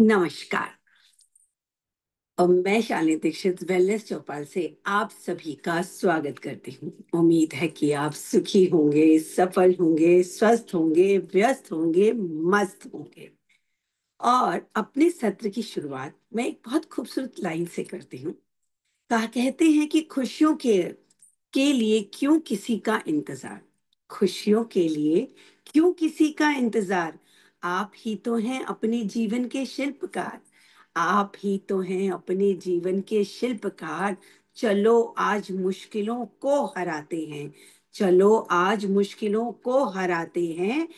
नमस्कार। और मैं शालिनी दीक्षित वेलनेस चौपाल से आप सभी का स्वागत करती हूँ। उम्मीद है कि आप सुखी होंगे, सफल होंगे, स्वस्थ होंगे, व्यस्त होंगे, मस्त होंगे। और अपने सत्र की शुरुआत मैं एक बहुत खूबसूरत लाइन से करती हूँ। कहा कहते हैं कि खुशियों के लिए क्यों किसी का इंतजार। खुशियों के लिए क्यों किसी का इंतजार। आप ही तो हैं अपने जीवन के शिल्पकार। आप ही तो हैं अपने जीवन के शिल्पकार। चलो आज मुश्किलों को हराते हैं। चलो आज मुश्किलों को हराते हैं।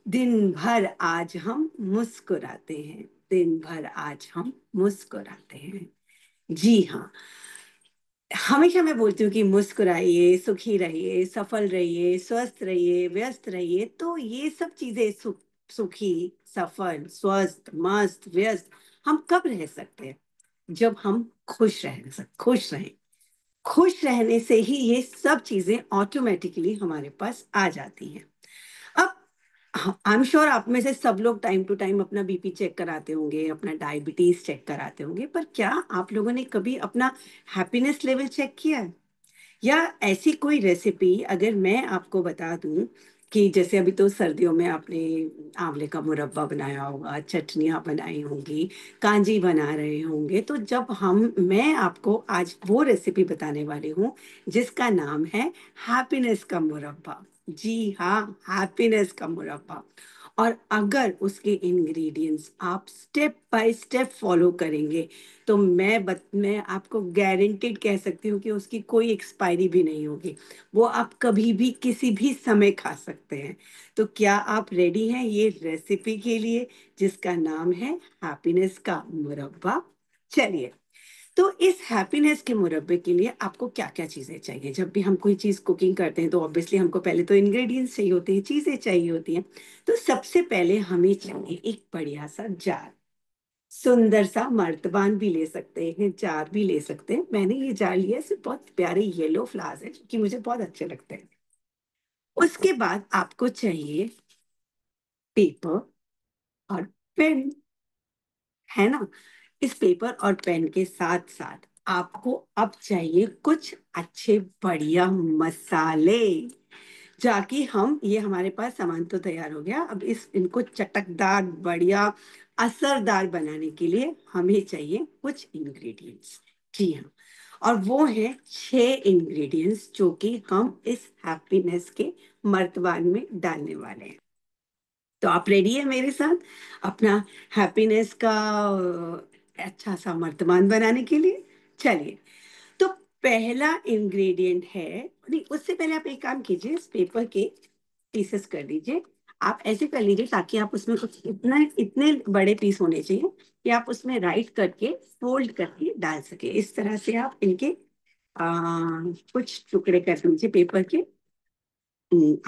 दिन भर आज हम मुस्कुराते हैं। दिन भर आज हम मुस्कुराते हैं। जी हाँ। हमेशा मैं बोलती हूँ कि मुस्कुराइए, सुखी रहिए, सफल रहिए, स्वस्थ रहिए, व्यस्त रहिए। तो ये सब चीजें सुखी, सफल, स्वस्थ, मस्त, व्यस्त हम कब रह सकते हैं? जब हम खुश रहें। खुश रहने से ही ये सब चीजें ऑटोमेटिकली हमारे पास आ जाती हैं। अब आई एम श्योर आप में से सब लोग टाइम टू टाइम अपना बीपी चेक कराते होंगे, अपना डायबिटीज चेक कराते होंगे, पर क्या आप लोगों ने कभी अपना हैप्पीनेस लेवल चेक किया है? या ऐसी कोई रेसिपी अगर मैं आपको बता दूं कि जैसे अभी तो सर्दियों में आपने आंवले का मुरब्बा बनाया होगा, चटनियाँ बनाई होंगी, कांजी बना रहे होंगे, तो जब हम मैं आपको आज वो रेसिपी बताने वाली हूँ जिसका नाम है हैप्पीनेस का मुरब्बा। जी हाँ, हैप्पीनेस का मुरब्बा। और अगर उसके इंग्रेडिएंट्स आप स्टेप बाय स्टेप फॉलो करेंगे तो मैं आपको गारंटीड कह सकती हूँ कि उसकी कोई एक्सपायरी भी नहीं होगी। वो आप कभी भी किसी भी समय खा सकते हैं। तो क्या आप रेडी हैं ये रेसिपी के लिए जिसका नाम है हैप्पीनेस का मुरब्बा? चलिए। तो इस हैप्पीनेस के मुरब्बे के लिए आपको क्या-क्या चीज़ें चाहिए? जब भी हम कोई चीज़ कुकिंग करते हैं तो ऑब्वियसली हमको पहले तो इंग्रेडिएंट्स चाहिए होते हैं, चीज़ें चाहिए होती हैं। तो सबसे पहले हमें चाहिए एक बढ़िया-सा जार। सुंदर सा मर्तबान भी ले सकते हैं, जार भी ले सकते हैं। मैंने ये जार लिया है, इसमें बहुत प्यारे येलो फ्लावर्स हैं, जो कि मुझे बहुत अच्छे लगते हैं। उसके बाद आपको चाहिए पेपर और पेन, है ना? इस पेपर और पेन के साथ-साथ आपको अब चाहिए कुछ अच्छे बढ़िया मसाले। जाकि हम ये हमारे पास सामान तो तैयार हो गया। अब इस इनको चटकदार, बढ़िया, असरदार बनाने के लिए हमें चाहिए कुछ इंग्रेडिएंट्स। जी हाँ, और वो हैं 6 इंग्रेडिएंट्स जो कि हम इस हैप्पीनेस के मर्तबान में डालने वाले हैं। तो आप रेडी है मेरे साथ अपना हैप्पीनेस का अच्छा सा मर्तबान बनाने के लिए? चलिए। तो पहला इंग्रेडिएंट है, नहीं उससे पहले आप एक काम कीजिए, इस पेपर के पीसेस कर दीजिए। आप ऐसे कर लीजिए ताकि आप उसमें कुछ इतना इतने बड़े पीस होने चाहिए कि आप उसमें राइट करके फोल्ड करके डाल सके। इस तरह से आप इनके कुछ टुकड़े कर दीजिए पेपर के।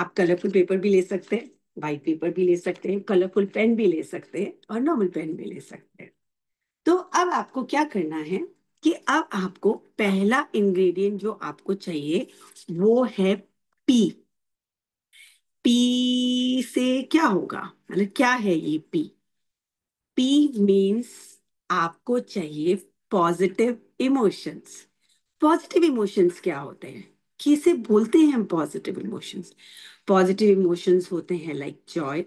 आप कलरफुल पेपर भी ले सकते हैं, व्हाइट पेपर भी ले सकते हैं, कलरफुल पेन भी ले सकते हैं और नॉर्मल पेन भी ले सकते हैं। तो अब आपको क्या करना है कि अब आपको पहला इंग्रेडिएंट जो आपको चाहिए वो है पी। पी से क्या होगा, मतलब क्या है ये पी? पी मीन्स आपको चाहिए पॉजिटिव इमोशंस। पॉजिटिव इमोशंस क्या होते हैं? किसे बोलते हैं हम पॉजिटिव इमोशंस? पॉजिटिव इमोशंस होते हैं like Joy,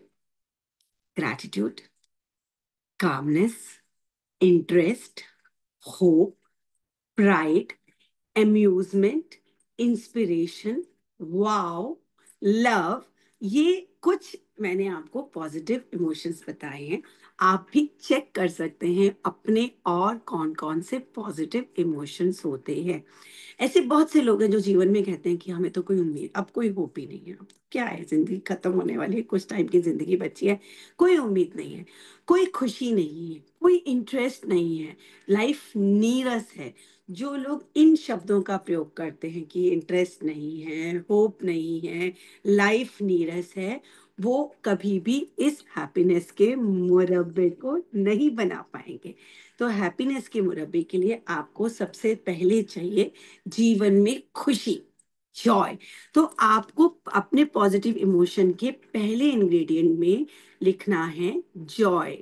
gratitude, calmness, interest, hope, pride, amusement, inspiration, wow, love. ये कुछ मैंने आपको पॉजिटिव इमोशंस बताए हैं। आप भी चेक कर सकते हैं अपने और कौन कौन से पॉजिटिव इमोशंस होते हैं। ऐसे बहुत से लोग हैं जो जीवन में कहते हैं कि हमें तो कोई उम्मीद, अब कोई होप ही नहीं है, अब क्या है, जिंदगी खत्म होने वाली है, कुछ टाइम की जिंदगी बची है, कोई उम्मीद नहीं है, कोई खुशी नहीं है, कोई इंटरेस्ट नहीं है, लाइफ नीरस है। जो लोग इन शब्दों का प्रयोग करते हैं कि इंटरेस्ट नहीं है, होप नहीं है, लाइफ नीरस है, वो कभी भी इस हैप्पीनेस के मुरब्बे को नहीं बना पाएंगे। तो हैप्पीनेस के मुरब्बे के लिए आपको सबसे पहले चाहिए जीवन में खुशी, जॉय। तो आपको अपने पॉजिटिव इमोशन के पहले इंग्रेडिएंट में लिखना है जॉय।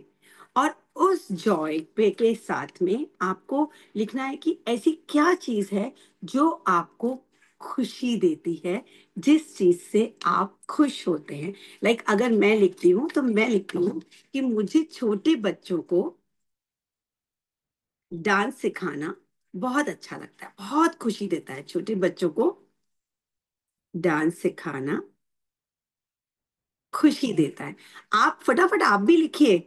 और उस जॉय पे के साथ में आपको लिखना है कि ऐसी क्या चीज है जो आपको खुशी देती है, जिस चीज से आप खुश होते हैं। लाइक अगर मैं लिखती हूँ तो मैं लिखती हूँ कि मुझे छोटे बच्चों को डांस सिखाना बहुत अच्छा लगता है, बहुत खुशी देता है छोटे बच्चों को डांस सिखाना, खुशी देता है। आप फटाफट आप भी लिखिए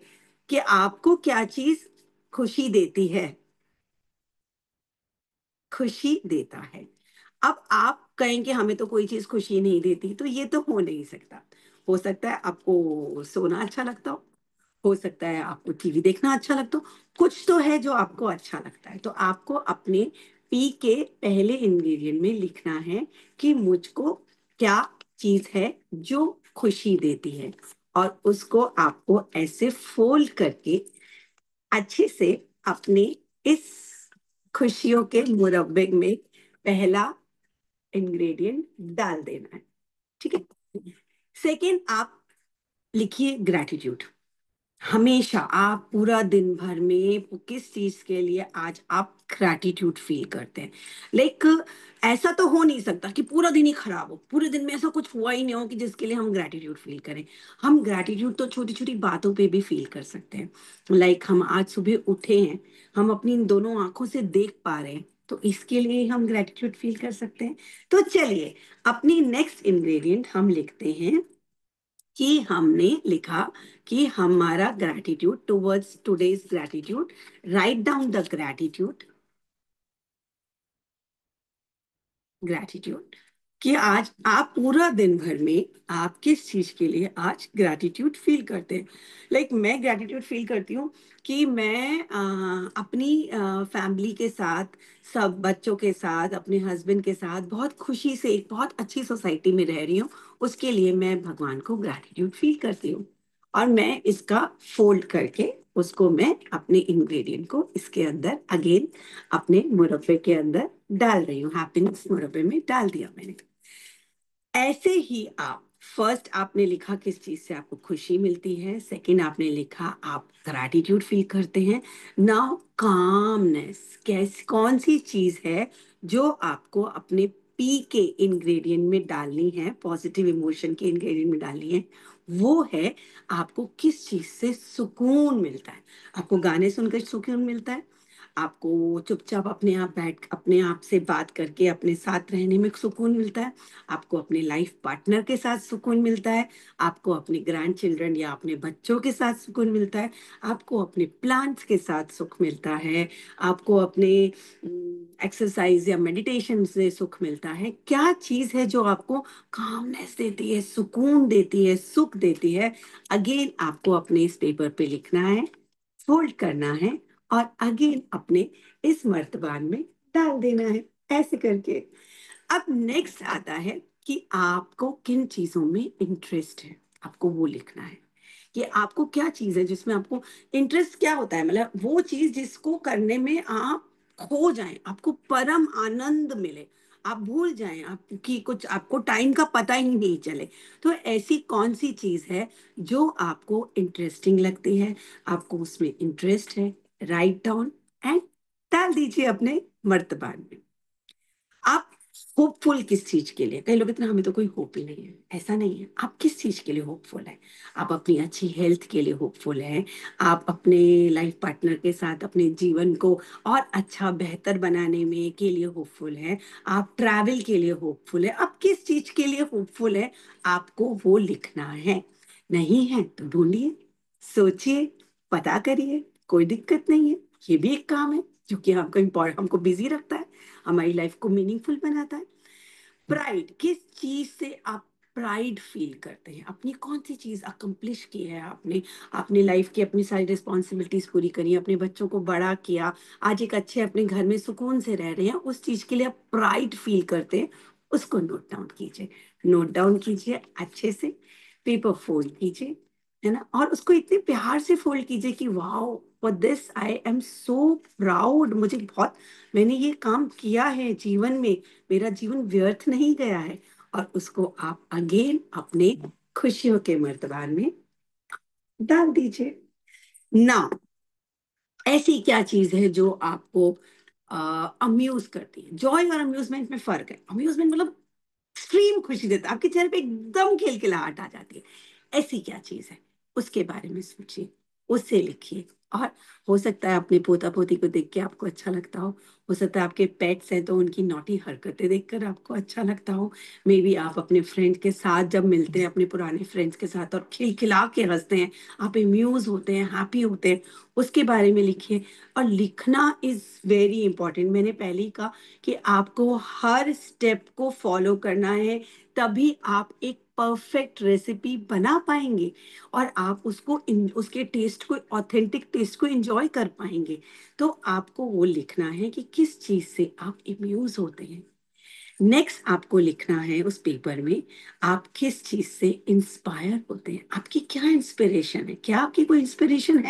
कि आपको क्या चीज खुशी देती है, खुशी देता है। अब आप कहेंगे हमें तो कोई चीज खुशी नहीं देती, तो ये तो हो नहीं सकता। हो सकता है आपको सोना अच्छा लगता हो सकता है आपको टीवी देखना अच्छा लगता हो, कुछ तो है जो आपको अच्छा लगता है। तो आपको अपने पी के पहले इंग्रेडिएंट में लिखना है कि मुझको क्या चीज है जो खुशी देती है, और उसको आपको ऐसे फोल्ड करके अच्छे से अपने इस खुशियों के मुरब्बे में पहला इंग्रेडिएंट डाल देना है। ठीक है। सेकेंड, आप लिखिए ग्रैटिट्यूड। हमेशा आप पूरा दिन भर में किस चीज के लिए आज आप ग्रैटिट्यूड फील करते हैं। लाइक ऐसा तो हो नहीं सकता कि पूरा दिन ही खराब हो, पूरे दिन में ऐसा कुछ हुआ ही नहीं हो कि जिसके लिए हम ग्रैटिट्यूड फील करें। हम ग्रैटिट्यूड तो छोटी छोटी बातों पे भी फील कर सकते हैं। लाइक हम आज सुबह उठे हैं, हम अपनी इन दोनों आंखों से देख पा रहे हैं, तो इसके लिए हम ग्रैटिट्यूड फील कर सकते हैं। तो चलिए, अपनी नेक्स्ट इंग्रेडिएंट हम लिखते हैं कि हमने लिखा कि हमारा gratitude towards today's gratitude. Write down the gratitude, gratitude कि आज आप पूरा दिन भर में आप किस चीज के लिए आज ग्रैटिट्यूड फील करते हैं। लाइक मैं ग्रैटिट्यूड फील करती हूँ कि मैं अपनी फैमिली के साथ, सब बच्चों के साथ, अपने हस्बैंड के साथ बहुत खुशी से एक बहुत अच्छी सोसाइटी में रह रही हूँ। उसके लिए मैं भगवान को ग्रैटिट्यूड फील करती हूँ, और मैं इसका फोल्ड करके उसको मैं अपने इंग्रेडिएंट को इसके अंदर अगेन अपने मुरब्बे के अंदर डाल रही हूँ, हैप्पीनेस मुरब्बे में डाल दिया मैंने। ऐसे ही आप फर्स्ट आपने लिखा किस चीज से आपको खुशी मिलती है, सेकंड आपने लिखा आप ग्रैटिट्यूड फील करते हैं। नाउ कामनेस, कैस कौन सी चीज है जो आपको अपने पी के इंग्रेडिएंट में डालनी है, पॉजिटिव इमोशन के इंग्रेडिएंट में डालनी है। वो है आपको किस चीज से सुकून मिलता है। आपको गाने सुनकर सुकून मिलता है, आपको चुपचाप अपने आप बैठ अपने आप से बात करके अपने साथ रहने में सुकून मिलता है, आपको अपने लाइफ पार्टनर के साथ सुकून मिलता है, आपको अपने ग्रैंड चिल्ड्रन या अपने बच्चों के साथ सुकून मिलता है, आपको अपने प्लांट्स के साथ सुख मिलता है, आपको अपने एक्सरसाइज या मेडिटेशन से सुख मिलता है। क्या चीज है जो आपको कामनेस देती है, सुकून देती है, सुख देती है। अगेन आपको अपने इस पेपर पे लिखना है, फोल्ड करना है, और अगेन अपने इस मर्तबान में डाल देना है, ऐसे करके। अब नेक्स्ट आता है कि आपको किन चीजों में इंटरेस्ट है, आपको वो लिखना है कि आपको क्या चीज है जिसमें आपको इंटरेस्ट क्या होता है। मतलब वो चीज जिसको करने में आप खो जाएं, आपको परम आनंद मिले, आप भूल जाएं आपकी कुछ, आपको टाइम का पता ही नहीं चले। तो ऐसी कौन सी चीज है जो आपको इंटरेस्टिंग लगती है, आपको उसमें इंटरेस्ट है। राइट डाउन एंड डाल दीजिए अपने मर्तबान में। आप होपफुल किस चीज के लिए, कई लोग इतना हमें तो कोई होप ही नहीं है, ऐसा नहीं है। आप किस चीज के लिए होपफुल है? आप अपनी अच्छी हेल्थ के लिए होपफुल है, आप अपने लाइफ पार्टनर के साथ अपने जीवन को और अच्छा बेहतर बनाने में के लिए होपफुल है, आप ट्रैवल के लिए होपफुल है। आप किस चीज के लिए होपफुल है, आपको वो लिखना है। नहीं है तो ढूंढिए, सोचिए, पता करिए, कोई दिक्कत नहीं है। ये भी एक काम है जो कि हमको बिजी रखता है, हमारी लाइफ को मीनिंगफुल बनाता है। प्राइड, किस चीज से आप प्राइड फील करते हैं, अपनी कौन सी चीज अकम्प्लिश की है आपने, अपनी लाइफ की अपनी सारी रिस्पॉन्सिबिलिटीज पूरी करी, अपने बच्चों को बड़ा किया, आज एक अच्छे अपने घर में सुकून से रह रहे हैं, उस चीज के लिए आप प्राइड फील करते हैं। उसको नोट डाउन कीजिए, नोट डाउन कीजिए अच्छे से, पेपर फोल्ड कीजिए, है ना, और उसको इतने प्यार से फोल्ड कीजिए कि wow, for this I am so proud, मुझे बहुत, मैंने ये काम किया है जीवन में, मेरा जीवन व्यर्थ नहीं गया है। और उसको आप अगेन अपने खुशियों के मर्तबान में डाल दीजिए। नाउ ऐसी क्या चीज है जो आपको अम्यूज करती है? जॉय और अम्यूजमेंट में फर्क है। अम्यूजमेंट मतलब एक्सट्रीम खुशी देता है, आपके चेहरे पे एकदम खिलखिलाहट आ जाती है। ऐसी क्या चीज है, उसके बारे में सोचिए, उससे लिखिए। और हो सकता है अपने पोता पोती को देख के आपको अच्छा लगता हो सकता है आपके पेट्स हैं तो उनकी नौटी हरकतें देखकर आपको अच्छा लगता हो। मे बी आप अपने फ्रेंड के साथ जब मिलते हैं, अपने पुराने फ्रेंड्स के साथ, और खिलखिला के हंसते हैं, आप इम्यूज होते हैं, हैप्पी होते हैं, उसके बारे में लिखिए। और लिखना इज वेरी इंपॉर्टेंट। मैंने पहले ही कहा कि आपको हर स्टेप को फॉलो करना है, तभी आप एक परफेक्ट रेसिपी बना पाएंगे और आप उसके टेस्ट को, ऑथेंटिक टेस्ट को एंजॉय कर पाएंगे। तो आपको वो लिखना है कि किस चीज से आप इम्यूज होते हैं। नेक्स्ट आपको लिखना है उस पेपर में, आप किस चीज से इंस्पायर होते हैं, आपकी क्या इंस्पिरेशन है, क्या आपकी कोई इंस्पिरेशन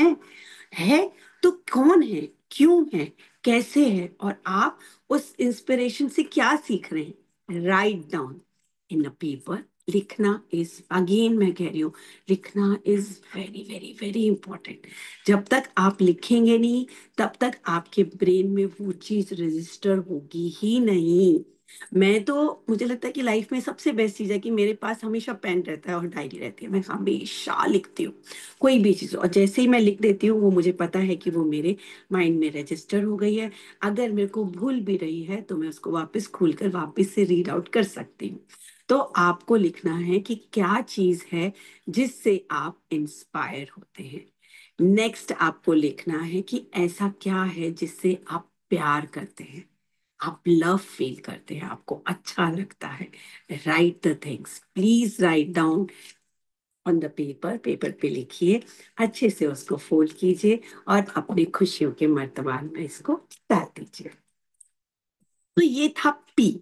है तो कौन है, क्यों है, कैसे है, और आप उस इंस्पिरेशन से क्या सीख रहे हैं। Write down in a paper. लिखना इज, अगेन मैं कह रही हूँ, लिखना is very very very important. जब तक आप लिखेंगे नहीं, तब तक आपके ब्रेन में वो चीज रजिस्टर होगी ही नहीं। मैं तो, मुझे लगता है कि लाइफ में सबसे बेस्ट चीज है कि मेरे पास हमेशा पेन रहता है और डायरी रहती है, मैं हमेशा लिखती हूँ कोई भी चीज। और जैसे ही मैं लिख देती हूँ, वो मुझे पता है कि वो मेरे माइंड में रजिस्टर हो गई है। अगर मेरे को भूल भी रही है तो मैं उसको वापस खोलकर वापस से रीड आउट कर सकती हूँ। तो आपको लिखना है कि क्या चीज है जिससे आप इंस्पायर होते हैं। नेक्स्ट आपको लिखना है कि ऐसा क्या है जिससे आप प्यार करते हैं, आप लव फील करते हैं, आपको अच्छा लगता है। Right the things, please write down on the paper. Paper पे लिखिए, अच्छे से उसको फोल्ड कीजिए और अपनी खुशियों के मर्तबान में इसको डाल दीजिए। तो ये था पी।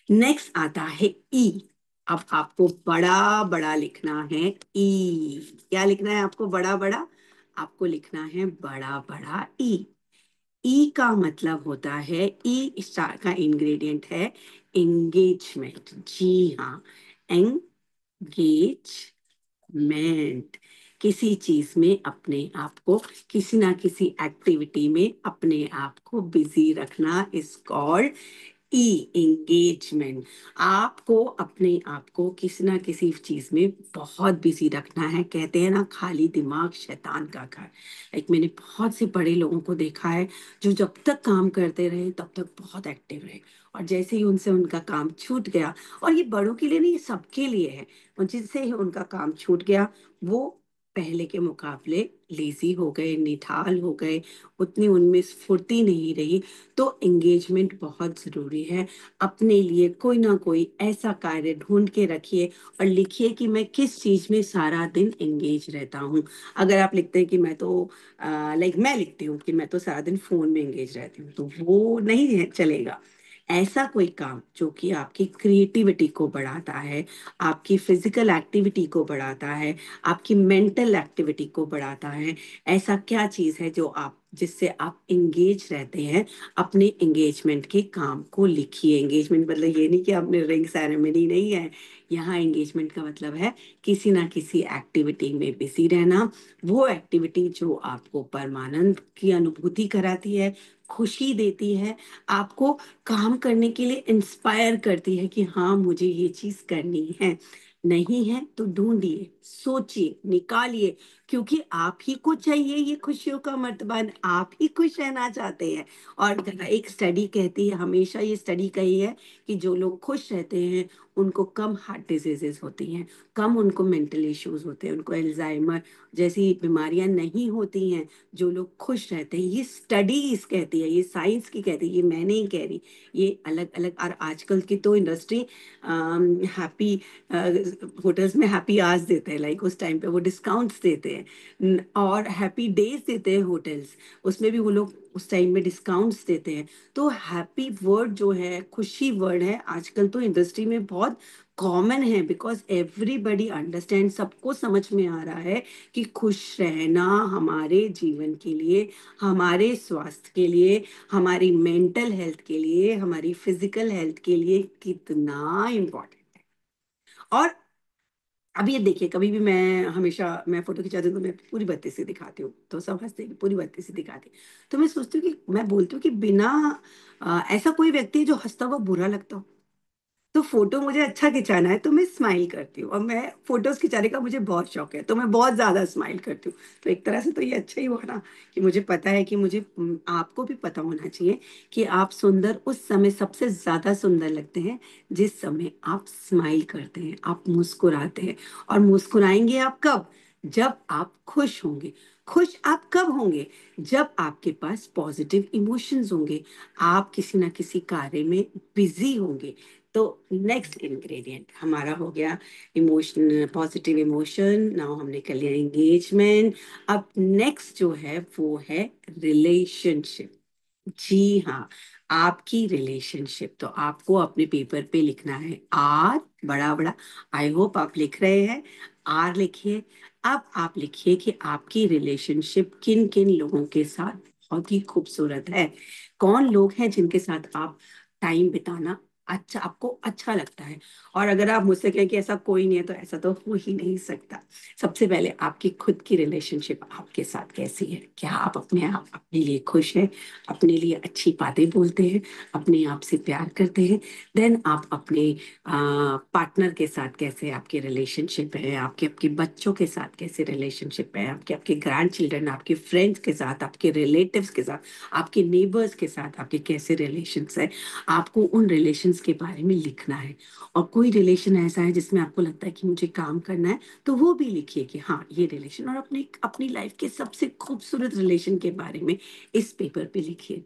नेक्स्ट आता है ई। अब आपको बड़ा बड़ा लिखना है। ई, क्या लिखना है आपको? बड़ा बड़ा। आपको लिखना है बड़ा बड़ा ई। ई का मतलब होता है, ई स्टार का इंग्रेडिएंट है एंगेजमेंट। जी हाँ, एंगेजमेंट। किसी चीज में अपने आप को, किसी ना किसी एक्टिविटी में अपने आप को बिजी रखना इज कॉल्ड ई, एंगेजमेंट। आपको अपने आप को किसी ना किसी चीज में बहुत बिजी रखना है। कहते हैं ना, खाली दिमाग शैतान का घर। लाइक मैंने बहुत से बड़े लोगों को देखा है जो जब तक काम करते रहे तब तक बहुत एक्टिव रहे, और जैसे ही उनसे उनका काम छूट गया, और ये बड़ों के लिए नहीं, ये सबके लिए है, और जिससे ही उनका काम छूट गया, वो पहले के मुकाबले लेजी हो गए, निठाल हो गए, उतनी उनमें स्फूर्ति नहीं रही। तो एंगेजमेंट बहुत जरूरी है। अपने लिए कोई ना कोई ऐसा कार्य ढूंढ के रखिए और लिखिए कि मैं किस चीज में सारा दिन एंगेज रहता हूँ। अगर आप लिखते हैं कि मैं तो, लाइक मैं लिखती हूँ कि मैं तो सारा दिन फोन में एंगेज रहती हूँ, तो वो नहीं चलेगा। ऐसा कोई काम जो कि आपकी क्रिएटिविटी को बढ़ाता है, आपकी फिजिकल एक्टिविटी को बढ़ाता है, आपकी मेंटल एक्टिविटी को बढ़ाता है। ऐसा क्या चीज है जो आप, जिससे आप एंगेज रहते हैं, अपने एंगेजमेंट के काम को लिखिए। एंगेजमेंट मतलब ये नहीं कि आपने रिंग सेरेमनी नहीं है। यहाँ एंगेजमेंट का मतलब है किसी ना किसी एक्टिविटी में बिजी रहना, वो एक्टिविटी जो आपको परमानंद की अनुभूति कराती है, खुशी देती है, आपको काम करने के लिए इंस्पायर करती है कि हाँ मुझे ये चीज करनी है। नहीं है तो ढूंढिए, सोचिए, निकालिए, क्योंकि आप ही को चाहिए ये खुशियों का मर्तबान, आप ही खुश रहना चाहते हैं। और एक स्टडी कहती है, हमेशा ये स्टडी कही है, कि जो लोग खुश रहते हैं उनको कम हार्ट डिजीजेस होती हैं, कम उनको मेंटल इश्यूज होते हैं, उनको एल्जाइमर जैसी बीमारियां नहीं होती हैं। जो लोग खुश रहते हैं, ये स्टडीज कहती है, ये साइंस की कहती है, ये मैं नहीं कह रही। ये अलग अलग, और आजकल की तो इंडस्ट्री हैप्पी होटल्स में हैप्पी आवर्स देते हैं, लाइक उस टाइम पे वो डिस्काउंट्स देते हैं। और हैप्पी डेज देते हैं होटल्स, उसमें भी वो लोग उस टाइम में डिस्काउंट्स देते हैं। तो हैप्पी वर्ड जो है, खुशी वर्ड है, आजकल तो इंडस्ट्री में बहुत कॉमन है, बिकॉज एवरीबडी अंडरस्टैंड, सबको समझ में आ रहा है कि खुश रहना हमारे जीवन के लिए, हमारे स्वास्थ्य के लिए, हमारी मेंटल हेल्थ के लिए, हमारी फिजिकल हेल्थ के लिए कितना इम्पोर्टेंट है। और अब ये देखिए, कभी भी मैं हमेशा मैं फोटो खिंचाती हूँ तो मैं पूरी बत्ती से दिखाती हूँ, तो सब हंसते हैं कि पूरी बत्ती से दिखाती है। तो मैं सोचती हूँ कि मैं बोलती हूँ कि बिना ऐसा कोई व्यक्ति है जो हंसता हुआ बुरा लगता हो। तो फोटो मुझे अच्छा खिंचाना है तो मैं स्माइल करती हूँ, और मैं फोटोज खिंचाने का मुझे बहुत शौक है, तो मैं बहुत ज्यादा स्माइल करती हूँ। तो एक तरह से तो ये अच्छा ही हुआ ना, कि मुझे पता है कि मुझे आपको भी पता होना चाहिए कि आप सुंदर उस समय सबसे ज्यादा सुंदर लगते हैं जिस समय आप स्माइल करते हैं, आप मुस्कुराते हैं। और मुस्कुराएंगे आप कब? जब आप खुश होंगे। खुश आप कब होंगे? जब आपके पास पॉजिटिव इमोशंस होंगे, आप किसी ना किसी कार्य में बिजी होंगे। तो नेक्स्ट इंग्रेडिएंट हमारा हो गया इमोशन, पॉजिटिव इमोशन। नाउ हमने कर लिया एंगेजमेंट। अब नेक्स्ट जो है वो है रिलेशनशिप। जी हाँ, आपकी रिलेशनशिप। तो आपको अपने पेपर पे लिखना है आर, बड़ा बड़ा। आई होप आप लिख रहे हैं। आर लिखिए। अब आप लिखिए कि आपकी रिलेशनशिप किन किन लोगों के साथ बहुत ही खूबसूरत है। कौन लोग हैं जिनके साथ आप टाइम बिताना अच्छा, आपको अच्छा लगता है। और अगर आप मुझसे कहें कि ऐसा कोई नहीं है, तो ऐसा तो हो ही नहीं सकता। सबसे पहले आपकी खुद की रिलेशनशिप आपके साथ कैसी है? क्या आप अपने आप अपने लिए खुश हैं? अपने लिए अच्छी बातें बोलते हैं? अपने आप से प्यार करते हैं? देन आप अपने पार्टनर के साथ कैसे आपके रिलेशनशिप है, आपके आपके बच्चों के साथ कैसे रिलेशनशिप है, आपके आपके ग्रैंड चिल्ड्रन, आपके फ्रेंड्स के साथ, आपके रिलेटिव्स के साथ, आपके नेबर्स के साथ आपके कैसे रिलेशंस है। आपको उन रिलेशंस के बारे में लिखना है। और कोई रिलेशन ऐसा है जिसमें आपको लगता है कि मुझे काम करना है, तो वो भी लिखिए कि हाँ ये रिलेशन। और अपनी अपनी लाइफ के सबसे खूबसूरत रिलेशन के बारे में इस पेपर पे लिखिए।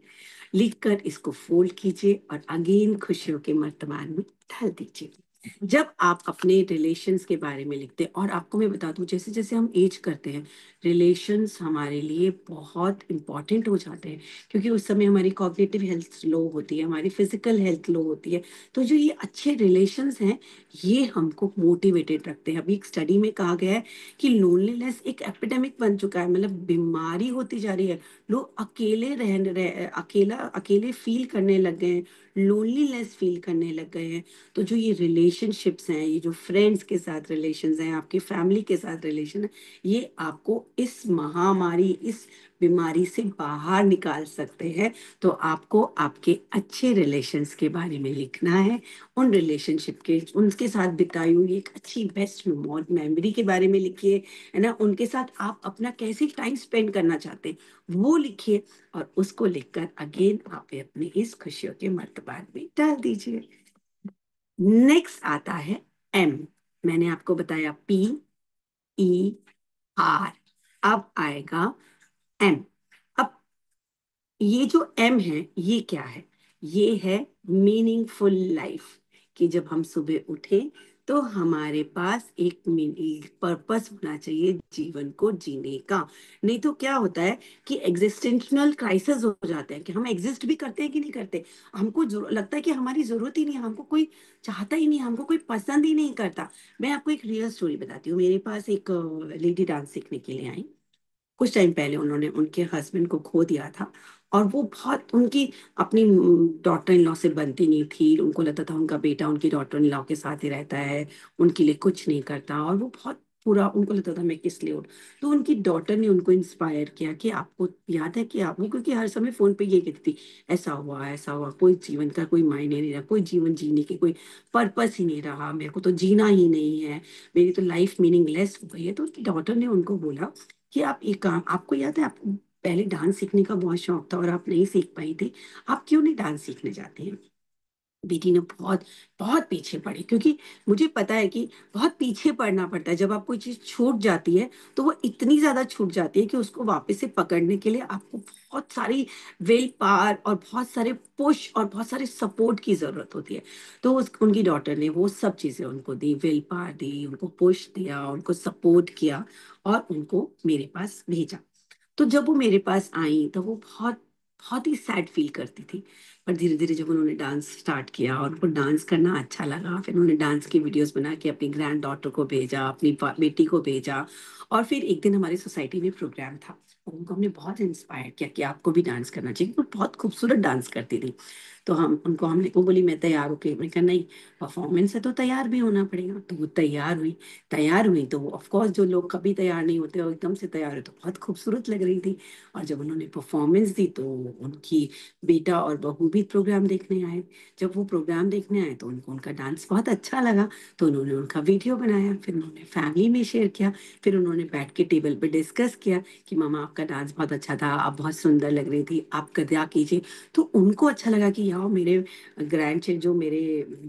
लिखकर इसको फोल्ड कीजिए और अगेन खुशियों के मर्तबान में डाल दीजिए। जब आप अपने रिलेशंस के बारे में लिखते हैं, और आपको मैं बता दूं, जैसे जैसे हम एज करते हैं, रिलेशंस हमारे लिए बहुत इंपॉर्टेंट हो जाते हैं। क्योंकि उस समय हमारी कॉग्निटिव हेल्थ लो होती है, हमारी फिजिकल हेल्थ लो होती है। तो जो ये अच्छे रिलेशंस हैं, ये हमको मोटिवेटेड रखते हैं। अभी एक स्टडी में कहा गया है कि लोनलीनेस एक एपिडेमिक बन चुका है, मतलब बीमारी होती जा रही है। लोग अकेले अकेला अकेले फील करने लग गए हैं, लोनलीनेस फील करने लग गए हैं। तो जो ये रिलेशनशिप्स हैं, ये जो फ्रेंड्स के साथ रिलेशंस हैं, आपकी फैमिली के साथ रिलेशन है, ये आपको इस महामारी, इस बीमारी से बाहर निकाल सकते हैं। तो आपको आपके अच्छे रिलेशंस के बारे में लिखना है। उन रिलेशनशिप के, उनके साथ बिताई हुई एक अच्छी बेस्ट मेमोरी के बारे में लिखिए, है ना। उनके साथ आप अपना कैसे टाइम स्पेंड करना चाहते हैं वो लिखिए। और उसको लिखकर अगेन आप अपनी इस खुशियों के मर्तबान में डाल दीजिए। नेक्स्ट आता है एम। मैंने आपको बताया पी, ई, आर। अब आएगा एम। अब ये जो एम है, ये क्या है? ये है मीनिंगफुल लाइफ। कि जब हम सुबह उठें तो हमारे पास एक पर्पस होना चाहिए जीवन को जीने का। नहीं तो क्या होता है कि एग्जिस्टेंशनल क्राइसिस हो जाते हैं, कि हम एग्जिस्ट भी करते हैं कि नहीं करते। हमको लगता है कि हमारी जरूरत ही नहीं है, हमको कोई चाहता ही नहीं, हमको कोई पसंद ही नहीं करता। मैं आपको एक रियल स्टोरी बताती हूँ। मेरे पास एक लेडी डांस सीखने के लिए आई। कुछ टाइम पहले उन्होंने उनके हस्बैंड को खो दिया था। और वो बहुत उनकी अपनी डॉटर इन लॉ से बनती नहीं थी। उनको लगता था उनका बेटा उनकी डॉटर इन लॉ के साथ ही रहता है, उनके लिए कुछ नहीं करता। और वो बहुत पूरा उनको लगता था मैं किस लिए उठ। तो उनकी डॉटर ने उनको इंस्पायर किया कि आपको याद है कि आप वो, क्योंकि हर समय फोन पे ये कहती थी ऐसा हुआ, कोई जीवन का कोई मायने नहीं रहा, कोई जीवन जीने की कोई पर्पस ही नहीं रहा, मेरे को तो जीना ही नहीं है, मेरी तो लाइफ मीनिंगलेस हो गई है। तो उसकी डॉटर ने उनको बोला कि आप एक काम, आपको याद है आपको पहले डांस सीखने का बहुत शौक था और आप नहीं सीख पाई थी, आप क्यों नहीं डांस सीखने जाती हैं? बेटी ने बहुत बहुत पीछे पड़ी, क्योंकि मुझे पता है कि बहुत पीछे पड़ना पड़ता है। जब आप कोई चीज छूट जाती है तो वो इतनी ज्यादा छूट जाती है कि उसको वापस से पकड़ने के लिए आपको बहुत सारी विल पावर और बहुत सारे पुश और बहुत सारे सपोर्ट की जरूरत होती है। तो उनकी डॉटर ने वो सब चीजें उनको दी, विल पावर दी, उनको पुश दिया, उनको सपोर्ट किया, और उनको मेरे पास भेजा। तो जब वो मेरे पास आई तो वो बहुत बहुत ही सैड फील करती थी और धीरे धीरे जब उन्होंने डांस स्टार्ट किया और उनको डांस करना अच्छा लगा, फिर उन्होंने डांस की वीडियोस बना के अपनी ग्रैंड डॉटर को भेजा, अपनी बेटी को भेजा। और फिर एक दिन हमारी सोसाइटी में प्रोग्राम था, और उनको हमने बहुत इंस्पायर किया कि आपको भी डांस करना चाहिए। वो बहुत खूबसूरत डांस करती थी। तो हमने वो बोली मैं तैयार होके, मैंने कहा नहीं, परफॉर्मेंस है तो तैयार भी होना पड़ेगा। तो वो तैयार हुई तो ऑफ कोर्स जो लोग कभी तैयार नहीं होते और एकदम से तैयार हुए तो बहुत खूबसूरत लग रही थी। और जब उन्होंने परफॉर्मेंस दी तो उनकी बेटा और बहू भी प्रोग्राम देखने आए। जब वो प्रोग्राम देखने आए तो उनको उनका डांस बहुत अच्छा लगा। तो उन्होंने उनका वीडियो बनाया, फिर उन्होंने फैमिली में शेयर किया। फिर उन्होंने बैठ के टेबल पे डिस्कस किया कि मामा आपका डांस बहुत अच्छा था, आप बहुत सुंदर लग रही थी, आप क्या कीजिए। तो उनको अच्छा लगा कि यार मेरे ग्रैंड जो मेरे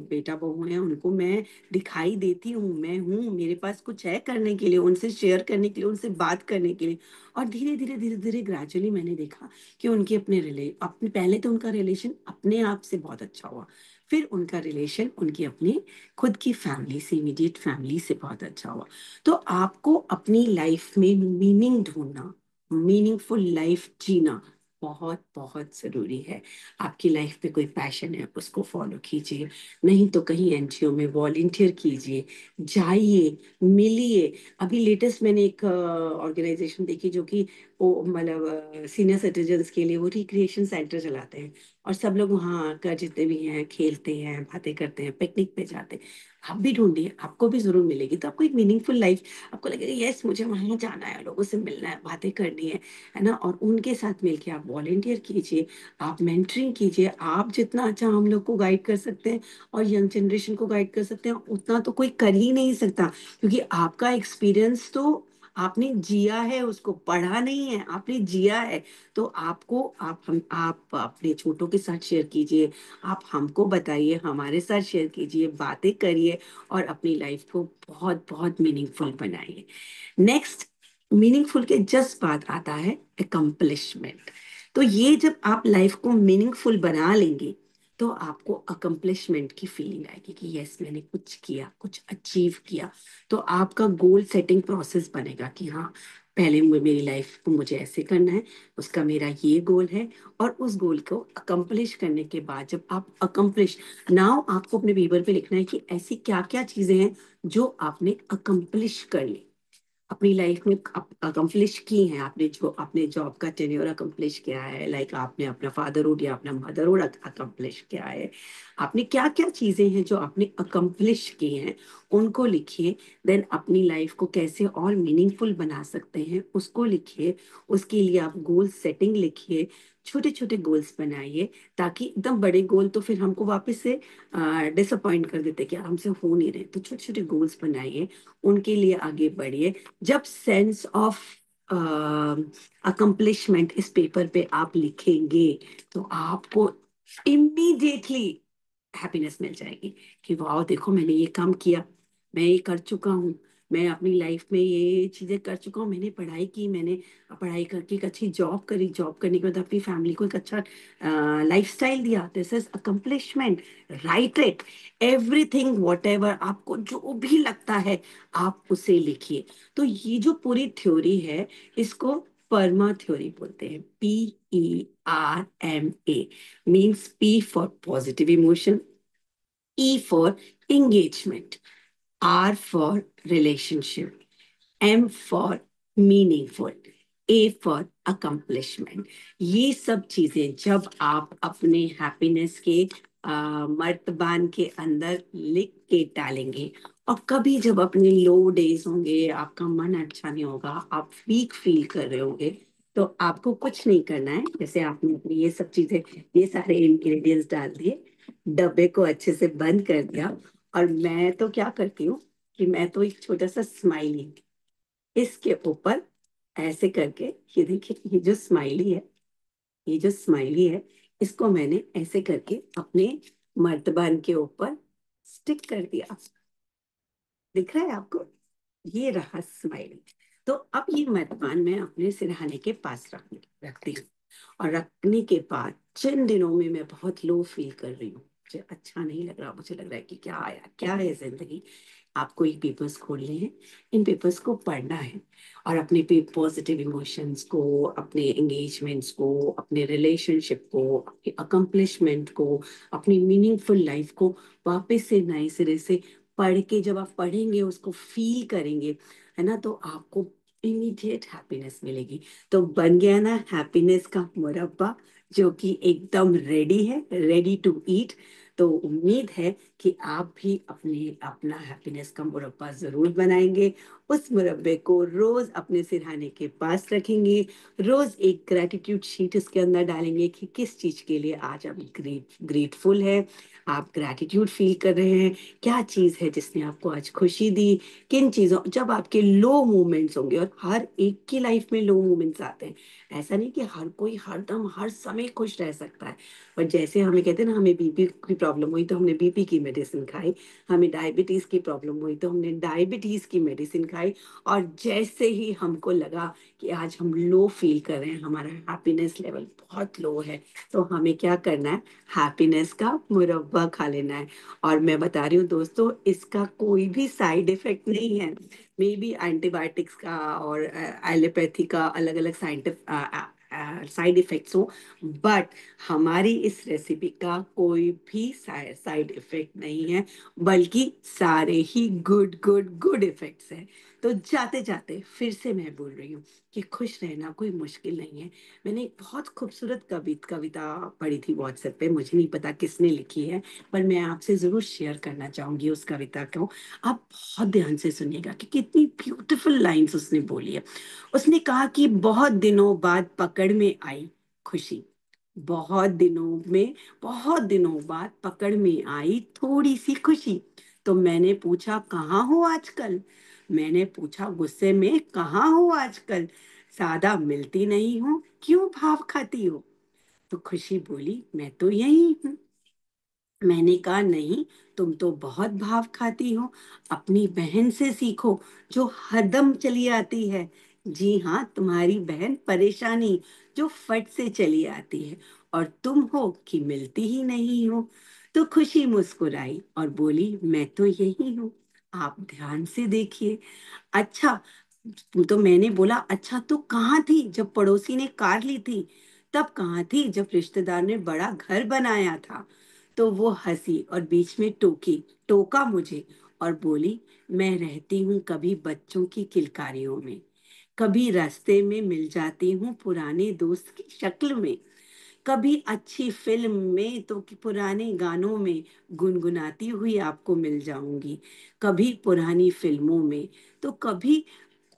बेटा बहू हैं उनको मैं दिखाई देती हूँ, मैं हूँ, मेरे पास कुछ है करने के लिए, उनसे शेयर करने के लिए, उनसे बात करने के लिए। और धीरे धीरे ग्रेजुअली मैंने देखा कि उनके अपने पहले तो उनका रिलेशन अपने आप से बहुत अच्छा हुआ। फिर उनका रिलेशन उनकी अपनी खुद की फैमिली से, इमीडिएट फैमिली से बहुत अच्छा हुआ। तो आपको अपनी लाइफ में मीनिंग ढूंढना, मीनिंगफुल लाइफ जीना बहुत बहुत जरूरी है। आपकी लाइफ में कोई पैशन है उसको फॉलो कीजिए, नहीं तो कहीं एनजीओ में वॉलेंटियर कीजिए, जाइए, मिलिए। अभी लेटेस्ट मैंने एक ऑर्गेनाइजेशन देखी जो कि वो मतलब सीनियर सिटीजन्स के लिए वो रिक्रिएशन सेंटर चलाते हैं। और सब लोग वहाँ आकर जितने भी हैं खेलते हैं, बातें करते हैं, पिकनिक पे जाते हैं। आप भी ढूंढिए, आपको भी जरूर मिलेगी। तो आपको एक मीनिंगफुल लाइफ, आपको लगेगा यस मुझे वहां जाना है, लोगों से मिलना है, बातें करनी है ना। और उनके साथ मिलके आप वॉलेंटियर कीजिए, आप मेंटरिंग कीजिए। आप जितना अच्छा हम लोग को गाइड कर सकते हैं और यंग जनरेशन को गाइड कर सकते हैं उतना तो कोई कर ही नहीं सकता, क्योंकि आपका एक्सपीरियंस तो आपने जिया है, उसको पढ़ा नहीं है, आपने जिया है। तो आपको आप अपने छोटों के साथ शेयर कीजिए, आप हमको बताइए, हमारे साथ शेयर कीजिए, बातें करिए और अपनी लाइफ को बहुत बहुत मीनिंगफुल बनाइए। नेक्स्ट, मीनिंगफुल के जस्ट बाद आता है अकम्पलिशमेंट। तो ये जब आप लाइफ को मीनिंगफुल बना लेंगे तो आपको अकम्पलिशमेंट की फीलिंग आएगी कि यस मैंने कुछ किया, कुछ अचीव किया। तो आपका गोल सेटिंग प्रोसेस बनेगा कि हाँ पहले मेरी लाइफ को मुझे ऐसे करना है, उसका मेरा ये गोल है। और उस गोल को अकम्पलिश करने के बाद जब आप अकम्पलिश, नाउ आपको अपने पेपर पे लिखना है कि ऐसी क्या क्या चीजें हैं जो आपने अकम्पलिश कर ली अपनी लाइफ में, अकम्प्लिश की हैं आपने, जो आपने जॉब का टेन्योर अकम्प्लिश किया है, लाइक आपने अपना फादरहुड या अपना मदरहुड अकम्प्लिश किया है। आपने क्या क्या चीजें हैं जो आपने अकम्प्लिश की हैं, उनको लिखिए। देन अपनी लाइफ को कैसे और मीनिंगफुल बना सकते हैं उसको लिखिए। उसके लिए आप गोल सेटिंग लिखिए, छोटे छोटे गोल्स बनाइए, ताकि एकदम बड़े गोल तो फिर हमको वापस से डिसअपॉइंट कर देते कि यार हमसे हो नहीं रहे। तो छोटे छोटे गोल्स बनाइए, उनके लिए आगे बढ़िए। जब सेंस ऑफ अकम्पलिशमेंट इस पेपर पे आप लिखेंगे तो आपको इमीडिएटली हैप्पीनेस मिल जाएगी कि वाह देखो मैंने ये काम किया, मैं ये कर चुका हूँ, मैं अपनी लाइफ में ये चीजें कर चुका हूँ, मैंने पढ़ाई की, मैंने पढ़ाई करके एक अच्छी जॉब करी, जॉब करने के बाद अपनी फैमिली को एक अच्छा लाइफस्टाइल दिया। This is accomplishment. Right it, everything what ever आपको जो भी लगता है आप उसे लिखिए। तो ये जो पूरी थ्योरी है इसको परमा थ्योरी बोलते हैं, PERMA। Means P for positive emotion, E for engagement, R for relationship, M for meaningful, A for accomplishment. ये सब चीजें जब आप अपने हैप्पीनेस के मर्तबान के अंदर लिख के डालेंगे, और कभी जब अपने लो डेज होंगे, आपका मन अच्छा नहीं होगा, आप वीक फील कर रहे होंगे, तो आपको कुछ नहीं करना है। जैसे आपने अपनी ये सब चीजें, ये सारे इंग्रेडिएंट्स डाल दिए, डब्बे को अच्छे से बंद कर दिया, और मैं तो क्या करती हूँ कि मैं तो एक छोटा सा स्माइली इसके ऊपर ऐसे करके, ये देखिए ये जो स्माइली है इसको मैंने ऐसे करके अपने मर्तबान के ऊपर स्टिक कर दिया। दिख रहा है आपको? ये रहा स्माइली। तो अब ये मर्तबान मैं अपने सिरहाने के पास रखती हूँ। और रखने के बाद जिन दिनों में मैं बहुत लो फील कर रही हूँ, मुझे अच्छा नहीं लग रहा, मुझे लग रहा है कि क्या आया क्या है जिंदगी, आपको ये पेपर्स खोलने हैं, इन पेपर्स को पढ़ना है और अपने पे पॉजिटिव इमोशंस को, अपने एंगेजमेंट्स को, अपने रिलेशनशिप को, अपनी अकम्पलिशमेंट को, अपनी मीनिंगफुल लाइफ को वापस से नए सिरे से पढ़ के, जब आप पढ़ेंगे उसको फील करेंगे, है ना, तो आपको इमीडिएट हैप्पीनेस मिलेगी। तो बन गया ना हैप्पीनेस का मुरब्बा, जो कि एकदम रेडी है, रेडी टू ईट। तो उम्मीद है कि आप भी अपना हैप्पीनेस का मुरब्बा जरूर बनाएंगे। उस मुरब्बे को रोज अपने सिरहाने के पास रखेंगे, रोज एक ग्रेटिट्यूड शीट उसके अंदर डालेंगे कि किस चीज के लिए आज आप ग्रेटफुल है, आप ग्रेटिट्यूड फील कर रहे हैं, क्या चीज है जिसने आपको आज खुशी दी, किन चीजों, जब आपके लो मोमेंट्स होंगे, और हर एक की लाइफ में लो मोमेंट्स आते हैं, ऐसा नहीं कि हर कोई हरदम हर समय खुश रह सकता है। और जैसे हमें कहते हैं ना, हमें बीपी की प्रॉब्लम हुई तो हमने बीपी की मेडिसिन खाई, हमें डायबिटीज की प्रॉब्लम हुई तो हमने डायबिटीज की मेडिसिन खाई, और जैसे ही हमको लगा कि आज हम लो फील कर रहे हैं, हमारा हैप्पीनेस लेवल बहुत लो है, तो हमें क्या करना है, हैप्पीनेस का मुरब्बा खा लेना है। और मैं बता रही हूँ दोस्तों, इसका कोई भी साइड इफेक्ट नहीं है। मे बी एंटीबायोटिक्स का और एलोपैथी का अलग अलग साइड इफेक्ट्स हो, बट हमारी इस रेसिपी का कोई भी साइड इफेक्ट नहीं है, बल्कि सारे ही गुड गुड गुड इफेक्ट्स हैं। तो जाते जाते फिर से मैं बोल रही हूँ कि खुश रहना कोई मुश्किल नहीं है। मैंने एक बहुत खूबसूरत कविता पढ़ी थी व्हाट्सएप पे, मुझे नहीं पता किसने लिखी है, पर मैं आपसे जरूर शेयर करना चाहूंगी उस कविता को। आप बहुत ध्यान से सुनिएगा कि कितनी ब्यूटीफुल लाइंस उसने बोली है। उसने कहा कि बहुत पकड़ में आई खुशी, बहुत दिनों में बहुत दिनों बाद पकड़ में आई थोड़ी सी खुशी। तो मैंने पूछा कहाँ हो आजकल, मैंने पूछा गुस्से में कहाँ हो आजकल, सादा मिलती नहीं हो, क्यों भाव खाती हो। तो खुशी बोली मैं तो यही हूँ। मैंने कहा नहीं, तुम तो बहुत भाव खाती हो, अपनी बहन से सीखो जो हरदम चली आती है। जी हाँ, तुम्हारी बहन परेशानी जो फट से चली आती है, और तुम हो कि मिलती ही नहीं हो। तो खुशी मुस्कुराई और बोली मैं तो यही हूँ, आप ध्यान से देखिए। अच्छा, तो मैंने बोला अच्छा, तो कहाँ थी जब पड़ोसी ने कार ली थी, तब कहाँ थी जब रिश्तेदार ने बड़ा घर बनाया था। तो वो हंसी और बीच में टोका मुझे और बोली मैं रहती हूँ कभी बच्चों की किलकारियों में, कभी रास्ते में मिल जाती हूँ पुराने दोस्त की शक्ल में, कभी अच्छी फिल्म में तो कि पुराने गानों में गुनगुनाती हुई आपको मिल जाऊंगी, कभी पुरानी फिल्मों में, तो कभी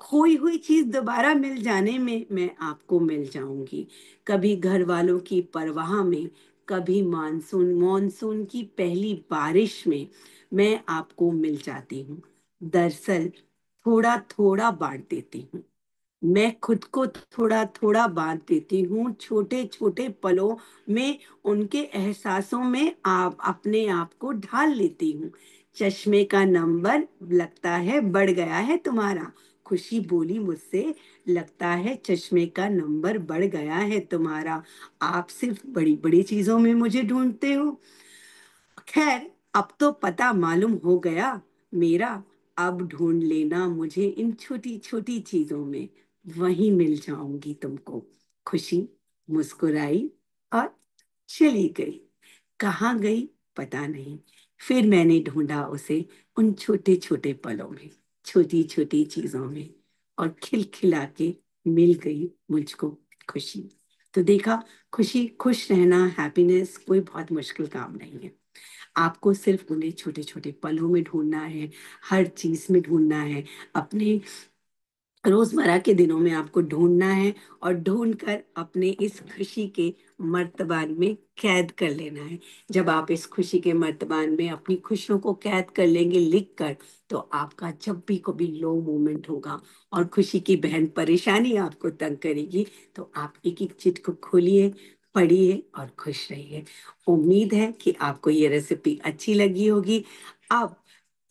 खोई हुई चीज दोबारा मिल जाने में मैं आपको मिल जाऊंगी, कभी घर वालों की परवाह में, कभी मानसून मॉनसून की पहली बारिश में मैं आपको मिल जाती हूँ। दरअसल थोड़ा थोड़ा बांट देती हूँ, मैं खुद को थोड़ा थोड़ा बांट देती हूँ छोटे छोटे पलों में, उनके एहसासों में आप अपने आप को ढाल लेती हूँ। चश्मे का नंबर लगता है बढ़ गया है तुम्हारा, खुशी बोली मुझसे, लगता है चश्मे का नंबर बढ़ गया है तुम्हारा, आप सिर्फ बड़ी बड़ी चीजों में मुझे ढूंढते हो। खैर, अब तो पता मालूम हो गया मेरा, अब ढूंढ लेना मुझे इन छोटी छोटी चीजों में, वहीं मिल जाऊंगी तुमको। खुशी मुस्कुराई और चली गई। कहाँ गई पता नहीं, फिर मैंने ढूंढा उसे उन छोटे छोटे पलों में, छोटी छोटी चीजों में, और खिलखिला के मिल गई मुझको खुशी। तो देखा, खुशी, खुश रहना, हैप्पीनेस कोई बहुत मुश्किल काम नहीं है। आपको सिर्फ उन्हें छोटे छोटे पलों में ढूंढना है, हर चीज में ढूंढना है, अपने रोजमर्रा के दिनों में आपको ढूंढना है, और ढूंढ कर अपने इस खुशी के मर्तबान में कैद कर लेना है। जब आप इस खुशी के मर्तबान में अपनी खुशियों को कैद कर लेंगे लिख कर, तो आपका जब भी कभी लो मोमेंट होगा और खुशी की बहन परेशानी आपको तंग करेगी, तो आप एक एक चिट को खोलिए, पढ़िए और खुश रहिए। उम्मीद है कि आपको ये रेसिपी अच्छी लगी होगी। अब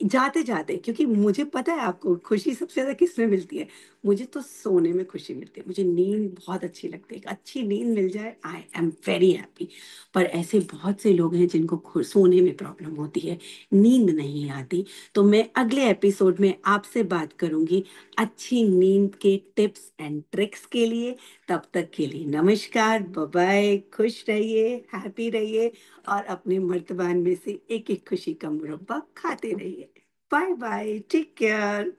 जाते जाते, क्योंकि मुझे पता है आपको खुशी सबसे ज्यादा किसमें मिलती है। मुझे तो सोने में खुशी मिलती है, मुझे नींद बहुत अच्छी लगती है। एक अच्छी नींद मिल जाए, आई एम वेरी हैप्पी। पर ऐसे बहुत से लोग हैं जिनको सोने में प्रॉब्लम होती है, नींद नहीं आती। तो मैं अगले एपिसोड में आपसे बात करूंगी अच्छी नींद के टिप्स एंड ट्रिक्स के लिए। तब तक के लिए नमस्कार, बाय बाय, खुश रहिए, हैप्पी रहिए, और अपने मर्तबान में से एक एक खुशी का मुरब्बा खाते रहिए। Bye bye, take care.